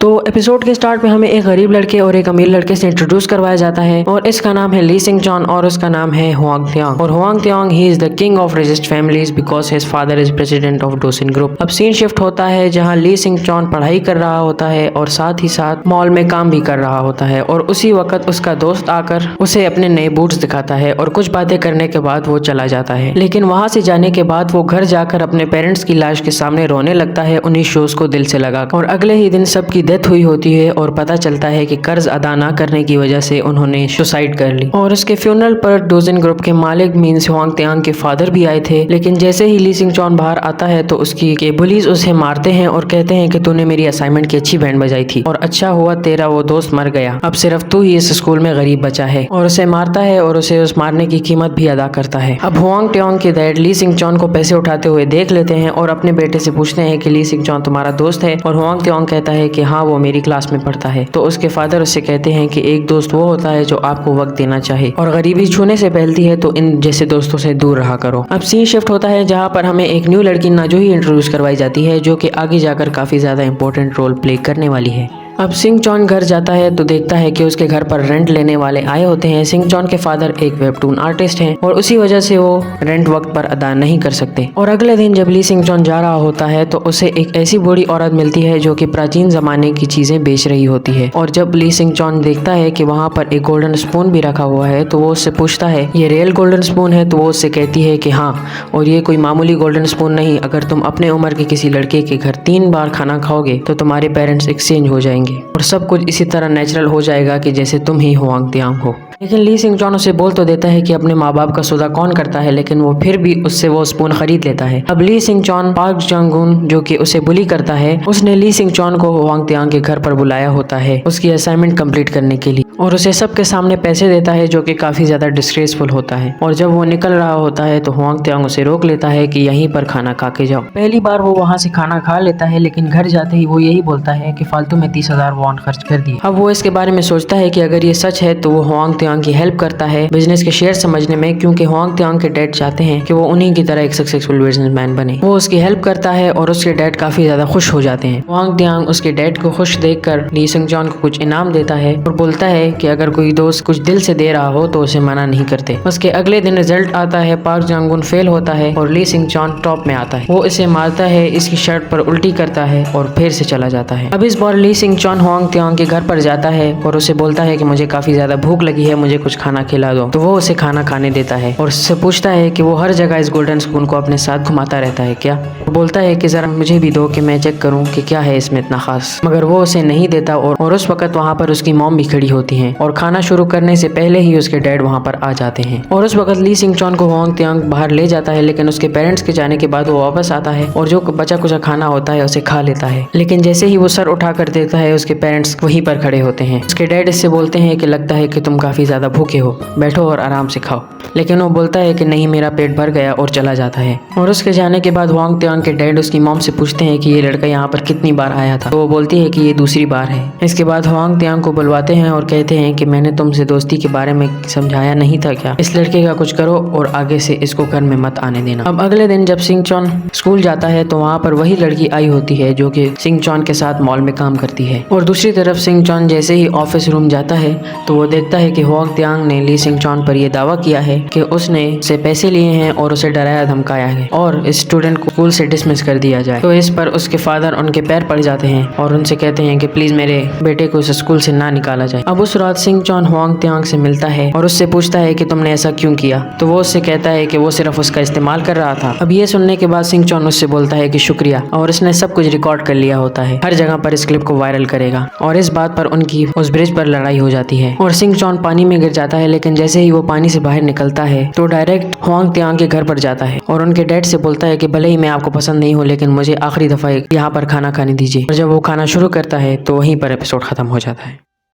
तो एपिसोड के स्टार्ट में हमें एक गरीब लड़के और एक अमीर लड़के से इंट्रोड्यूस करवाया जाता है और इसका नाम है ली सिंग चॉन और उसका नाम है हुआंग त्यांग। और Huang Tiang he is the king of richest families because his father is president of Dosin group. अब सीन शिफ्ट होता है जहाँ ली सिंग चॉन पढ़ाई कर रहा होता है और साथ ही साथ मॉल में काम भी कर रहा होता है और उसी वक्त उसका दोस्त आकर उसे अपने नए बूट्स दिखाता है और कुछ बातें करने के बाद वो चला जाता है। लेकिन वहाँ से जाने के बाद वो घर जाकर अपने पेरेंट्स की लाश के सामने रोने लगता है उन्हीं शोज को दिल से लगा। और अगले ही दिन सबकी डेथ हुई होती है और पता चलता है कि कर्ज अदा ना करने की वजह से उन्होंने सुसाइड कर ली। और उसके फ्यूनरल पर डोजिन ग्रुप के मालिक मीन्स हुआंग त्यांग के फादर भी आए थे। लेकिन जैसे ही ली सिंग चॉन बाहर आता है तो उसकी के बुलीज उसे मारते हैं और कहते हैं कि तूने मेरी असाइनमेंट की अच्छी बैंड बजाई थी और अच्छा हुआ तेरा वो दोस्त मर गया, अब सिर्फ तू ही इस स्कूल में गरीब बचा है। और उसे मारता है और उसे उस मारने की कीमत भी अदा करता है। अब हुआंग त्यांग के डैड ली सिंग चॉन को पैसे उठाते हुए देख लेते हैं और अपने बेटे से पूछते हैं कि ली सिंग चॉन तुम्हारा दोस्त है? और हुआंग त्यांग कहता है कि हाँ वो मेरी क्लास में पढ़ता है। तो उसके फादर उससे कहते हैं कि एक दोस्त वो होता है जो आपको वक्त देना चाहे और गरीबी छूने से पहलती है, तो इन जैसे दोस्तों से दूर रहा करो। अब सीन शिफ्ट होता है जहाँ पर हमें एक न्यू लड़की नाजोही इंट्रोड्यूस करवाई जाती है जो कि आगे जाकर काफी ज्यादा इंपॉर्टेंट रोल प्ले करने वाली है। अब सिंग चॉन घर जाता है तो देखता है कि उसके घर पर रेंट लेने वाले आए होते हैं। सिंग चॉन के फादर एक वेबटून आर्टिस्ट हैं और उसी वजह से वो रेंट वक्त पर अदा नहीं कर सकते। और अगले दिन जब ली सिंग चॉन जा रहा होता है तो उसे एक ऐसी बूढ़ी औरत मिलती है जो कि प्राचीन जमाने की चीजें बेच रही होती है। और जब ली सिंग चॉन देखता है कि वहाँ पर एक गोल्डन स्पून भी रखा हुआ है तो वो उससे पूछता है ये रियल गोल्डन स्पून है? तो वो उससे कहती है कि हाँ, और ये कोई मामूली गोल्डन स्पून नहीं, अगर तुम अपने उम्र के किसी लड़के के घर 3 बार खाना खाओगे तो तुम्हारे पेरेंट्स एक्सचेंज हो जाएंगे और सब कुछ इसी तरह नेचुरल हो जाएगा कि जैसे तुम ही हुआंग त्यांग हो। लेकिन ली सिंग चॉन उसे बोल तो देता है कि अपने माँ बाप का सौदा कौन करता है, लेकिन वो फिर भी उससे वो स्पून खरीद लेता है। अब ली सिंग चॉन पार्क जंगून जो कि उसे बुली करता है, उसने ली सिंग चॉन को हुआंग त्यांग के घर पर बुलाया होता है उसकी असाइनमेंट कंप्लीट करने के लिए और उसे सबके सामने पैसे देता है जो कि काफी ज्यादा डिस्ग्रेसफुल होता है। और जब वो निकल रहा होता है तो हुआंग त्यांग उसे रोक लेता है कि यहीं पर खाना खा के जाओ। पहली बार वो वहाँ से खाना खा लेता है लेकिन घर जाते ही वो यही बोलता है कि फालतू में 30,000 वॉन खर्च कर दिए। अब वो इसके बारे में सोचता है कि अगर ये सच है तो वो हुआंग त्यांग की हेल्प करता है बिजनेस के शेयर समझने में, क्योंकि हुआंग त्यांग के डैड चाहते हैं कि वो उन्हीं की तरह एक सक्सेसफुल बिजनेसमैन बने। वो उसकी हेल्प करता है और उसके डैड काफी ज्यादा खुश हो जाते हैं। हुआंग त्यांग उसके डैड को खुश देखकर ली सिंग चॉन को कुछ इनाम देता है और बोलता है कि अगर कोई दोस्त कुछ दिल से दे रहा हो तो उसे मना नहीं करते। उसके अगले दिन रिजल्ट आता है, पार्क जंगून फेल होता है और ली सिंग चॉन टॉप में आता है। वो इसे मारता है, इसकी शर्ट पर उल्टी करता है और फिर से चला जाता है। अब इस बार ली सिंग चॉन हुआंग त्यांग के घर पर जाता है और उसे बोलता है कि मुझे काफी ज्यादा भूख लगी है, मुझे कुछ खाना खिला दो। तो वो उसे खाना खाने देता है और उससे पूछता है कि वो हर जगह इस गोल्डन स्पून को अपने साथ घुमाता रहता है क्या? वो बोलता है कि जरा मुझे भी दो कि मैं चेक करूं कि क्या है इसमें इतना खास। मगर वो उसे नहीं देता और उस वक्त वहाँ पर उसकी मॉम भी खड़ी होती है और खाना शुरू करने से पहले ही उसके डैड वहाँ पर आ जाते हैं। और उस वक्त ली सिंग चॉन को हुआंग त्यांग बाहर ले जाता है, लेकिन उसके पेरेंट्स के जाने के बाद वो वापस आता है और जो बचा कुचा खाना होता है उसे खा लेता है। लेकिन जैसे ही वो सर उठा कर देखता है उसके पेरेंट्स वहीं पर खड़े होते हैं। उसके डैड इससे बोलते हैं कि लगता है कि तुम काफी ज्यादा भूखे हो, बैठो और आराम से खाओ। लेकिन वो बोलता है कि नहीं, मेरा पेट भर गया और चला जाता है। और उसके जाने के बाद हुआंग त्यांग के डैड उसकी मॉम से पूछते हैं कि ये लड़का यहाँ पर कितनी बार आया था? तो वो बोलती है कि ये दूसरी बार है। इसके बाद हुआंग त्यांग को बुलवाते हैं और कहते हैं कि मैंने तुमसे दोस्ती के बारे में समझाया नहीं था क्या? इस लड़के का कुछ करो और आगे से इसको घर में मत आने देना। अब अगले दिन जब सिंग चॉन स्कूल जाता है तो वहाँ पर वही लड़की आई होती है जो कि सिंग चॉन के साथ मॉल में काम करती है। और दूसरी तरफ सिंग चॉन जैसे ही ऑफिस रूम जाता है तो वो देखता है कि हुआंग त्यांग ने ली सिंग चॉन पर यह दावा किया है कि उसने से पैसे लिए हैं और उसे डराया धमकाया है और इस स्टूडेंट को स्कूल से डिसमिस कर दिया जाए। तो इस पर उसके फादर उनके पैर पड़ जाते हैं और उनसे कहते हैं कि प्लीज मेरे बेटे को इस स्कूल से ना निकाला जाए। अब उस रात सिंग चॉन हुआंग त्यांग से मिलता है और उससे पूछता है कि तुमने ऐसा क्यों किया? तो वो उससे कहता है कि वो सिर्फ उसका इस्तेमाल कर रहा था। अब ये सुनने के बाद सिंग चॉन उससे बोलता है कि शुक्रिया, और उसने सब कुछ रिकॉर्ड कर लिया होता है, हर जगह पर इस क्लिप को वायरल करेगा। और इस बात पर उनकी उस ब्रिज पर लड़ाई हो जाती है और सिंग चॉन पानी में गिर जाता है। लेकिन जैसे ही वो पानी से बाहर निकलता है तो डायरेक्ट हुआंग त्यांग के घर पर जाता है और उनके डैड से बोलता है कि भले ही मैं आपको पसंद नहीं हूँ लेकिन मुझे आखिरी दफा यहाँ पर खाना खाने दीजिए। और जब वो खाना शुरू करता है तो वहीं पर एपिसोड खत्म हो जाता है।